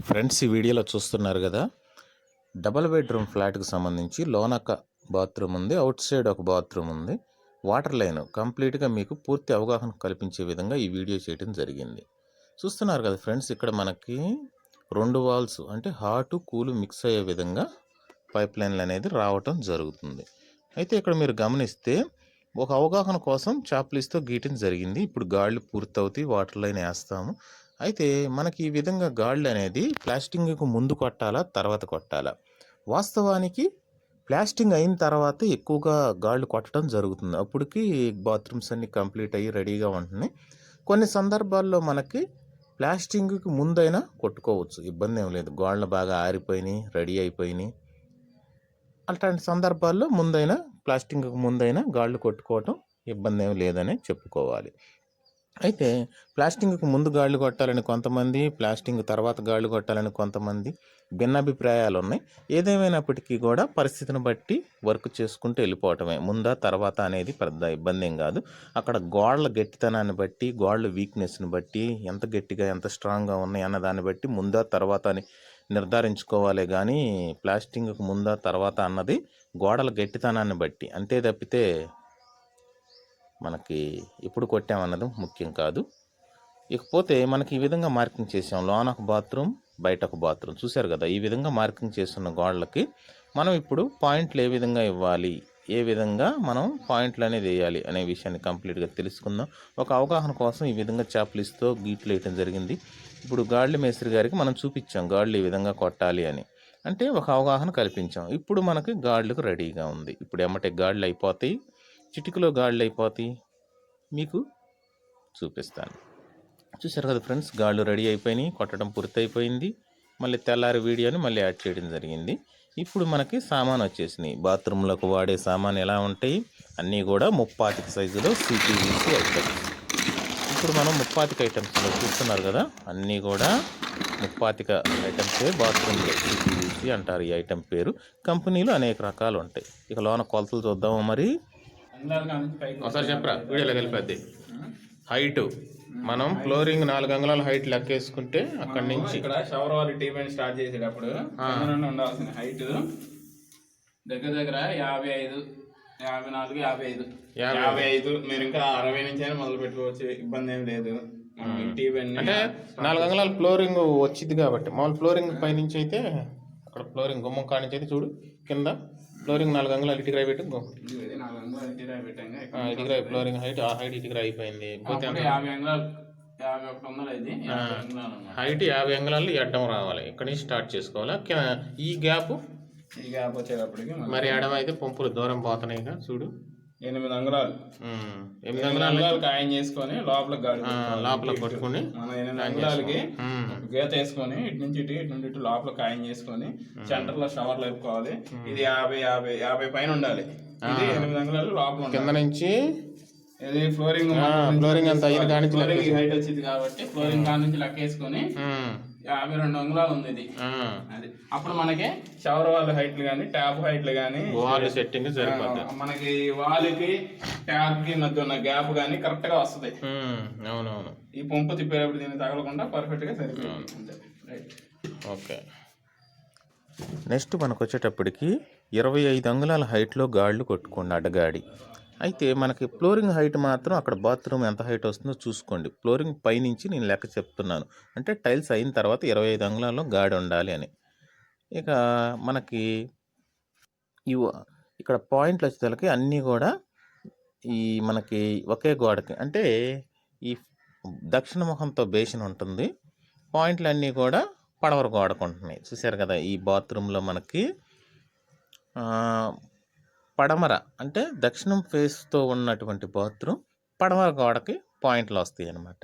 Friends, ఈ వీడియోలో చూస్తున్నారు కదా, డబుల్ బెడ్రూమ్ ఫ్లాట్కి సంబంధించి లోన ఒక బాత్రూమ్ ఉంది, అవుట్ సైడ్ ఒక బాత్రూమ్ ఉంది. వాటర్ లైన్ కంప్లీట్గా మీకు పూర్తి అవగాహన కల్పించే విధంగా ఈ వీడియో చేయడం జరిగింది. చూస్తున్నారు కదా ఫ్రెండ్స్, ఇక్కడ మనకి 2 వాల్స్ అంటే హాటు కూలు మిక్స్ అయ్యే విధంగా పైప్ లైన్లు అనేది రావటం జరుగుతుంది. అయితే ఇక్కడ మీరు గమనిస్తే ఒక అవగాహన కోసం చాప్లీస్తో గీయటం జరిగింది. ఇప్పుడు గాళ్ళు పూర్తవుతాయి, వాటర్ లైన్ వేస్తాము. అయితే మనకి ఈ విధంగా గాళ్ళు అనేది ప్లాస్టింగ్కు ముందు కొట్టాలా, తర్వాత కొట్టాలా? వాస్తవానికి ప్లాస్టింగ్ అయిన తర్వాత ఎక్కువగా గాళ్ళు కొట్టడం జరుగుతుంది. అప్పటికి బాత్రూమ్స్ అన్నీ కంప్లీట్ అయ్యి రెడీగా ఉంటున్నాయి. కొన్ని సందర్భాల్లో మనకి ప్లాస్టింగ్కి ముందైనా కొట్టుకోవచ్చు, ఇబ్బంది ఏం లేదు. గాళ్ళు బాగా ఆరిపోయినాయి, రెడీ అయిపోయినాయి, అలాంటి సందర్భాల్లో ముందైనా ప్లాస్టింగ్కి ముందైనా గాళ్ళు కొట్టుకోవటం ఇబ్బంది ఏం లేదని చెప్పుకోవాలి. అయితే ప్లాస్టింగ్కి ముందు గాళ్ళు కొట్టాలని కొంతమంది, ప్లాస్టింగ్ తర్వాత గాళ్ళు కొట్టాలని కొంతమంది భిన్నాభిప్రాయాలు ఉన్నాయి. ఏదేమైనప్పటికీ కూడా పరిస్థితిని బట్టి వర్క్ చేసుకుంటూ వెళ్ళిపోవటమే. ముందా తర్వాత అనేది పెద్ద ఇబ్బంది ఏం కాదు. అక్కడ గోడల గట్టితనాన్ని బట్టి, గోడల వీక్నెస్ని బట్టి, ఎంత గట్టిగా ఎంత స్ట్రాంగ్గా ఉన్నాయి అన్న దాన్ని బట్టి ముందా తర్వాత అని నిర్ధారించుకోవాలి. కానీ ప్లాస్టింగ్కి ముందా తర్వాత అన్నది గోడల గట్టితనాన్ని బట్టి, అంతే తప్పితే మనకి ఎప్పుడు కొట్టామన్నది ముఖ్యం కాదు. ఇకపోతే మనకి ఈ విధంగా మార్కింగ్ చేసాం, లోన ఒక బాత్రూమ్, బయట ఒక బాత్రూమ్. చూశారు కదా, ఈ విధంగా మార్కింగ్ చేస్తున్న గోడలకి మనం ఇప్పుడు పాయింట్లు ఏ విధంగా ఇవ్వాలి, ఏ విధంగా మనం పాయింట్లు అనేది వేయాలి అనే విషయాన్ని కంప్లీట్గా తెలుసుకుందాం. ఒక అవగాహన కోసం ఈ విధంగా చాప్లిస్తో గీట్లు వేయటం జరిగింది. ఇప్పుడు గాళ్ళ మేస్త్రి గారికి మనం చూపించాం గాళ్ళు ఈ విధంగా కొట్టాలి అని, అంటే ఒక అవగాహన కల్పించాం. ఇప్పుడు మనకి గాళ్ళకు రెడీగా ఉంది. ఇప్పుడు ఎమ్మటే గాళ్ళు అయిపోతాయి, చిటికలో గాళ్ళు అయిపోతాయి. మీకు చూపిస్తాను. చూసారు కదా ఫ్రెండ్స్, గాళ్ళు రెడీ అయిపోయినాయి, కొట్టడం పూర్తయిపోయింది. మళ్ళీ తెల్లారి వీడియోని మళ్ళీ యాడ్ చేయడం జరిగింది. ఇప్పుడు మనకి సామాన్ వచ్చేసినాయి. బాత్రూంలోకి వాడే సామాన్ ఎలా ఉంటాయి, అన్నీ కూడా 35 సైజులో సిపివిసి ఐటమ్స్. ఇప్పుడు మనం 35 ఐటమ్స్లో చూస్తున్నారు కదా, అన్నీ కూడా 35 ఐటమ్సే బాత్రూంలో సిపివిసి అంటారు ఈ ఐటమ్ పేరు. కంపెనీలు అనేక రకాలు ఉంటాయి. ఇక లోన కొలతలు చూద్దాము. మరి ఒకసారి చెప్పరా, వీడియోలో కలిపేద్ది. హైట్ మనం ఫ్లోరింగ్ 4 అంగుళాల హైట్ లెక్కేసుకుంటే అక్కడి నుంచి ఇక్కడ షవర్ వాల్ టీవీ స్టార్ట్ చేసేటప్పుడు ఉండాల్సిన హైట్ దగ్గర దగ్గర 55, 54, 55. మీరు ఇంకా 60 నుంచి అయినా మొదలు పెట్టుకోవచ్చు, ఇబ్బంది ఏం లేదు. అంటే 4 అంగుళాల ఫ్లోరింగ్ వచ్చింది కాబట్టి, మామూలు ఫ్లోరింగ్ పై నుంచి అయితే అక్కడ ఫ్లోరింగ్ గుమ్మం కాడి నుంచి అయితే చూడు, కింద ఫ్లోరింగ్ 4 అంగుళాలు ఇటుకరాయి పెట్టి ఇటుకరాయి ఫ్లోరింగ్ హైట్, ఆ హైట్ ఇటుకరాయి అయిపోయింది. హైట్ 50 అంగుళాలు ఎడ్డం రావాలి. ఇక్కడ నుంచి స్టార్ట్ చేసుకోవాలి. ఈ గ్యాప్ వచ్చేటప్పటికి మరి ఎడమ అయితే పంపులు దూరం పోతున్నాయి చూడు. 8 అంగుళాలు 8 అంగుళాలు కాయం చేసుకొని లోపల కొట్టుకుని మనం 8 అంగుళాలకి గీత వేసుకొని ఇటు నుంచి ఇటు నుండి ఇటు లోపల కాయం చేసుకొని సెంటర్ లో షవర్ లేపుకోవాలి. ఇది 50 పైన ఉండాలి. ఇది 8 అంగుళాలు లోపల కింద నుంచి ఇది ఫ్లోరింగ్ అంత ఫ్లోరింగ్ హైట్ వచ్చింది కాబట్టి ఫ్లోరింగ్ కాడ నుంచి లెక్క వేసుకొని 52 అంగుళాలు ఉంది ఇది. అది అప్పుడు మనకి షవర్ వాల్ హైట్లు కానీ, ట్యాప్ హైట్లు కానీ, వాల్ సెట్టింగ్ సరిపోతుంది. మనకి వాల్కి ట్యాప్ కి మధ్య ఉన్న గ్యాప్ కానీ కరెక్ట్ గా వస్తుంది. అవునవును, ఈ పంపు తిప్పేటప్పుడు దీన్ని తగలకుండా పర్ఫెక్ట్ గా సరిపోతుంది. ఓకే. నెక్స్ట్ మనకు వచ్చేటప్పటికి 25 అంగుళాల హైట్లో గాళ్ళు కొట్టుకోండి, అడ్డగాడి. అయితే మనకి ఫ్లోరింగ్ హైట్ మాత్రం అక్కడ బాత్రూమ్ ఎంత హైట్ వస్తుందో చూసుకోండి. ఫ్లోరింగ్ పైనుంచి నేను లెక్క చెప్తున్నాను, అంటే టైల్స్ అయిన తర్వాత 25 అంగుళాల్లో గాడి ఉండాలి అని. ఇక మనకి ఇక్కడ పాయింట్లు వచ్చేసరికి అన్నీ కూడా ఈ మనకి ఒకే గోడకి, అంటే ఈ దక్షిణ ముఖంతో బేసిన్ ఉంటుంది, పాయింట్లు అన్నీ కూడా పడవర గోడకు ఉంటున్నాయి. చూసారు కదా, ఈ బాత్రూంలో మనకి పడమర అంటే దక్షిణం ఫేస్తో ఉన్నటువంటి బాత్రూమ్ పడమర గోడకి పాయింట్లు వస్తాయి అన్నమాట.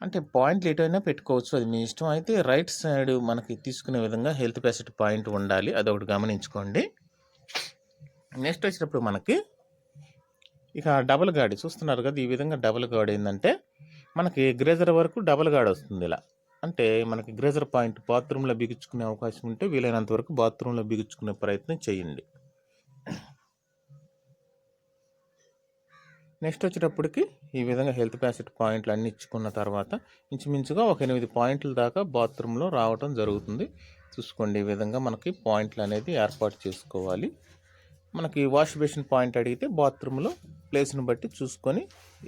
అంటే పాయింట్లు ఎటైనా పెట్టుకోవచ్చు, అది మీ ఇష్టం. అయితే రైట్ సైడ్ మనకి తీసుకునే విధంగా హెల్త్ ఫెసిలిటీ పాయింట్ ఉండాలి, అదొకటి గమనించుకోండి. నెక్స్ట్ వచ్చేటప్పుడు మనకి ఇక డబుల్ గాడి చూస్తున్నారు కదా, ఈ విధంగా డబుల్ గాడి ఏంటంటే మనకి గ్రేజర్ వరకు డబుల్ గాడి వస్తుంది. ఇలా అంటే మనకి గ్రేజర్ పాయింట్ బాత్రూంలో బిగించుకునే అవకాశం ఉంటే వీలైనంత వరకు బాత్రూంలో బిగించుకునే ప్రయత్నం చేయండి. నెక్స్ట్ వచ్చేటప్పటికి ఈ విధంగా హెల్త్ ప్యాసెట్ పాయింట్లు అన్నీ ఇచ్చుకున్న తర్వాత ఇంచుమించుగా ఒక 8 పాయింట్ల దాకా బాత్రూంలో రావటం జరుగుతుంది. చూసుకోండి, ఈ విధంగా మనకి పాయింట్లు అనేది ఏర్పాటు చేసుకోవాలి. మనకి వాష్ బేసిన్ పాయింట్ అడిగితే బాత్రూంలో ప్లేస్ని బట్టి చూసుకొని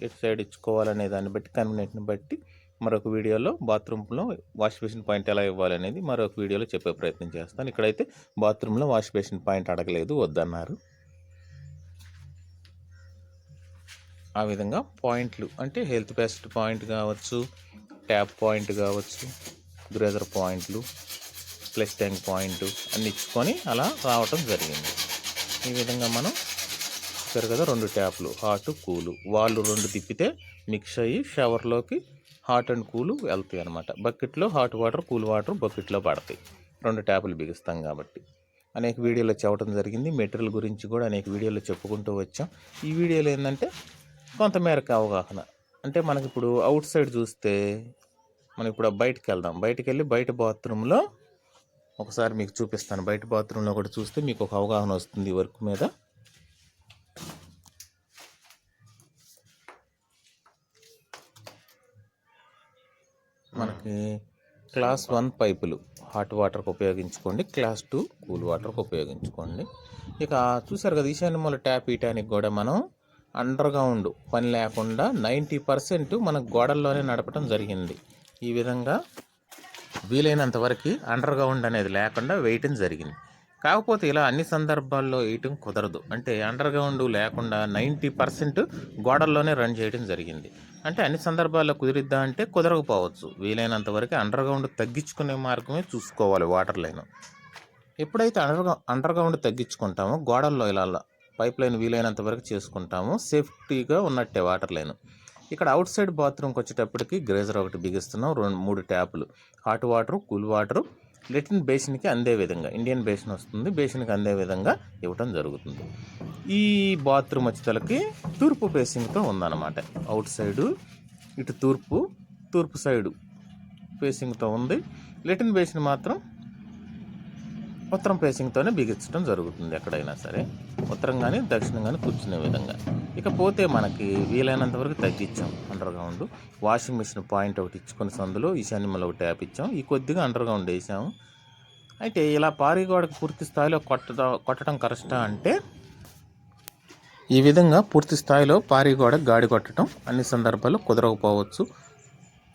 ఎటు సైడ్ ఇచ్చుకోవాలనే దాన్ని బట్టి కన్వీనియంట్ని బట్టి మరొక వీడియోలో బాత్రూంలో వాష్ బేసిన్ పాయింట్ ఎలా ఇవ్వాలనేది మరొక వీడియోలో చెప్పే ప్రయత్నం చేస్తాను. ఇక్కడైతే బాత్రూంలో వాష్ బేసిన్ పాయింట్ అడగలేదు, వద్దన్నారు. ఆ విధంగా పాయింట్లు అంటే హెల్త్ బెస్ట్ పాయింట్ కావచ్చు, ట్యాప్ పాయింట్ కావచ్చు, గ్రేజర్ పాయింట్లు, ప్లస్ ట్యాంక్ పాయింట్ అన్ని ఇచ్చుకొని అలా రావటం జరిగింది. ఈ విధంగా మనం చూసారు కదా, 2 ట్యాప్లు హాట్ కూలు, వాళ్ళు 2 తిప్పితే మిక్స్ అయ్యి షవర్లోకి హాట్ అండ్ కూలు వెళ్తాయి అన్నమాట. బకెట్లో హాట్ వాటర్ కూల్ వాటర్ బకెట్లో పడతాయి, 2 ట్యాపులు బిగిస్తాం కాబట్టి. అనేక వీడియోలో చెప్పడం జరిగింది. మెటీరియల్ గురించి కూడా అనేక వీడియోలో చెప్పుకుంటూ వచ్చాం. ఈ వీడియోలో ఏంటంటే కొంతమేరకు అవగాహన, అంటే మనకి ఇప్పుడు అవుట్ సైడ్ చూస్తే మనం ఇప్పుడు బయటికి వెళ్దాం. బయటికి వెళ్ళి బయట బాత్రూంలో ఒకసారి మీకు చూపిస్తాను. బయట బాత్రూంలో కూడా చూస్తే మీకు ఒక అవగాహన వస్తుంది వర్క్ మీద. మనకి క్లాస్ 1 పైపులు హాట్ వాటర్కి ఉపయోగించుకోండి, క్లాస్ 2 కూల్ వాటర్కి ఉపయోగించుకోండి. ఇక చూసారు కదా, ఈశాన్య మూల ట్యాప్ ఇయటానికి కూడా మనం అండర్ గ్రౌండ్ పని లేకుండా 90% మనకు గోడల్లోనే నడపడం జరిగింది. ఈ విధంగా వీలైనంత వరకు అండర్ గ్రౌండ్ అనేది లేకుండా వేయటం జరిగింది. కాకపోతే ఇలా అన్ని సందర్భాల్లో వేయటం కుదరదు. అంటే అండర్ గ్రౌండ్ లేకుండా 90% గోడల్లోనే రన్ చేయడం జరిగింది. అంటే అన్ని సందర్భాల్లో కుదిరిద్దా అంటే కుదరకపోవచ్చు. వీలైనంత వరకు అండర్ గ్రౌండ్ తగ్గించుకునే మార్గమే చూసుకోవాలి వాటర్ లైన్. ఎప్పుడైతే అండర్ గ్రౌండ్ తగ్గించుకుంటామో గోడల్లో ఇలా పైప్ లైన్ వీలైనంత వరకు చేసుకుంటాము, సేఫ్టీగా ఉన్నట్టే వాటర్ లైన్. ఇక్కడ అవుట్ సైడ్ బాత్రూమ్కి వచ్చేటప్పటికి గ్రేజర్ ఒకటి బిగిస్తున్నాం, 3 ట్యాపులు hot water cool water latrine బేసిన్కి అందే విధంగా, ఇండియన్ బేసిన్ వస్తుంది, బేసిన్కి అందే విధంగా ఇవ్వటం జరుగుతుంది. ఈ బాత్రూమ్ వచ్చేతలకి తూర్పు ఫేసింగ్తో ఉందన్నమాట. అవుట్ సైడు ఇటు తూర్పు సైడు ఫేసింగ్తో ఉంది. లెట్రిన్ బేసిన్ మాత్రం ఉత్తరం ఫేసింగ్తోనే బిగించడం జరుగుతుంది. ఎక్కడైనా సరే ఉత్తరం కానీ దక్షిణం కానీ కూర్చునే విధంగా. ఇకపోతే మనకి వీలైనంత వరకు తగ్గించాం underground. Washing machine point ఒకటి ఇచ్చుకుని సందులో ఈశాన్యమలో ఒకటి ట్యాప్ ఇచ్చాం, ఈ కొద్దిగా అండర్ గ్రౌండ్ వేసాము. అయితే ఇలా పారిగోడకు పూర్తి స్థాయిలో కొట్టడం కరెక్టా అంటే ఈ విధంగా పూర్తి స్థాయిలో పారిగోడ గాడి కొట్టడం అన్ని సందర్భాల్లో కుదరకపోవచ్చు.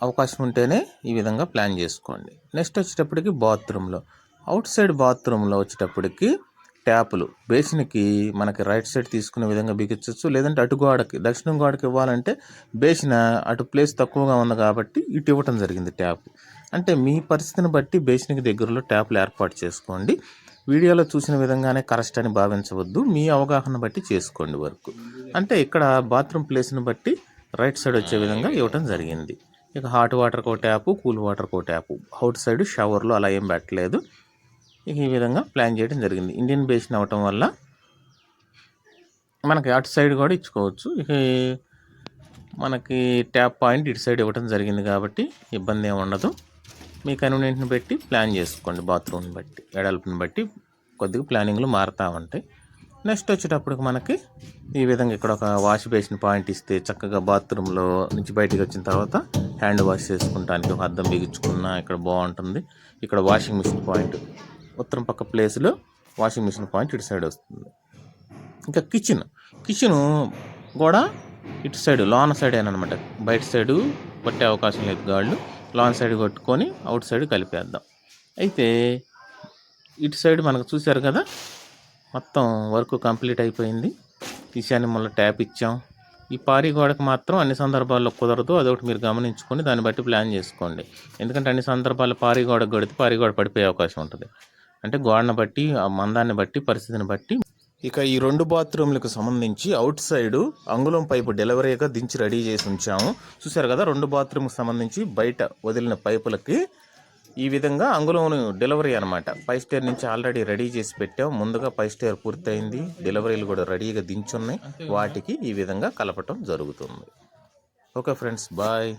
అవకాశం ఉంటేనే ఈ విధంగా ప్లాన్ చేసుకోండి. నెక్స్ట్ వచ్చేటప్పటికి బాత్రూంలో, అవుట్ సైడ్ బాత్రూంలో వచ్చేటప్పటికి ట్యాపులు బేసిన్కి మనకి రైట్ సైడ్ తీసుకునే విధంగా బిగించవచ్చు, లేదంటే అటు గోడకి దక్షిణం గోడకి ఇవ్వాలంటే బేసిన్ అటు ప్లేస్ తక్కువగా ఉంది కాబట్టి ఇటు ఇవ్వటం జరిగింది ట్యాప్. అంటే మీ పరిస్థితిని బట్టి బేసిన్కి దగ్గరలో ట్యాపులు ఏర్పాటు చేసుకోండి. వీడియోలో చూసిన విధంగానే కరెక్ట్ అని భావించవద్దు, మీ అవగాహన బట్టి చేసుకోండి వర్క్. అంటే ఇక్కడ బాత్రూమ్ ప్లేస్ని బట్టి రైట్ సైడ్ వచ్చే విధంగా ఇవ్వటం జరిగింది. ఇక హాట్ వాటర్కి ఒక ట్యాపు కూల్ వాటర్కి ఒక ట్యాపు, అవుట్ సైడ్ షవర్లో అలా ఏం పెట్టలేదు. ఇక ఈ విధంగా ప్లాన్ చేయడం జరిగింది. ఇండియన్ బేసిన్ అవ్వటం వల్ల మనకి అటు సైడ్ కూడా ఇచ్చుకోవచ్చు. ఇక మనకి ట్యాప్ పాయింట్ ఇటు సైడ్ ఇవ్వటం జరిగింది కాబట్టి ఇబ్బంది ఏమి ఉండదు. మీ కన్వీనియంట్ని బట్టి ప్లాన్ చేసుకోండి. బాత్రూమ్ని బట్టి ఎడల్పుని బట్టి కొద్దిగా ప్లానింగ్లు మారుతూ ఉంటాయి. నెక్స్ట్ వచ్చేటప్పటికి మనకి ఈ విధంగా ఇక్కడ ఒక వాష్ బేసిన్ పాయింట్ ఇస్తే చక్కగా బాత్రూంలో నుంచి బయటికి వచ్చిన తర్వాత హ్యాండ్ వాష్ చేసుకుంటానికి ఒక అద్దం బిగించుకున్నా ఇక్కడ బాగుంటుంది. ఇక్కడ వాషింగ్ మిషన్ పాయింట్ ఉత్తరం పక్క ప్లేస్లో వాషింగ్ మిషన్ పాయింట్ ఇటు సైడ్ వస్తుంది. ఇంకా కిచెన్ కూడా ఇటు సైడ్ లోన సైడ్ అనమాట, బయట సైడు కొట్టే అవకాశం లేదు. గాళ్ళు లాన్ సైడ్ కొట్టుకొని అవుట్ సైడ్ కలిపేద్దాం. అయితే ఇటు సైడ్ మనకు చూశారు కదా, మొత్తం వర్క్ కంప్లీట్ అయిపోయింది. ఈశాన్య మూల ట్యాప్ ఇచ్చాం. ఈ పారి గోడకు మాత్రం అన్ని సందర్భాల్లో కుదరదు, అదొకటి మీరు గమనించుకొని దాన్ని బట్టి ప్లాన్ చేసుకోండి. ఎందుకంటే అన్ని సందర్భాల్లో పారి గోడకు కొడితే పారి గోడ పడిపోయే అవకాశం ఉంటుంది. అంటే గోడను బట్టి, ఆ మందాన్ని బట్టి, పరిస్థితిని బట్టి. ఇక ఈ 2 బాత్రూమ్లకు సంబంధించి అవుట్ సైడు అంగుళం పైపు డెలివరీగా దించి రెడీ చేసి ఉంచాము. చూసారు కదా, 2 బాత్రూమ్కి సంబంధించి బయట వదిలిన పైపులకి ఈ విధంగా అంగుళం డెలివరీ అనమాట. 5 స్టేర్ నుంచి ఆల్రెడీ రెడీ చేసి పెట్టాం. ముందుగా 5 స్టేర్ పూర్తయింది, డెలివరీలు కూడా రెడీగా దించున్నాయి. వాటికి ఈ విధంగా కలపటం జరుగుతుంది. Okay friends, bye.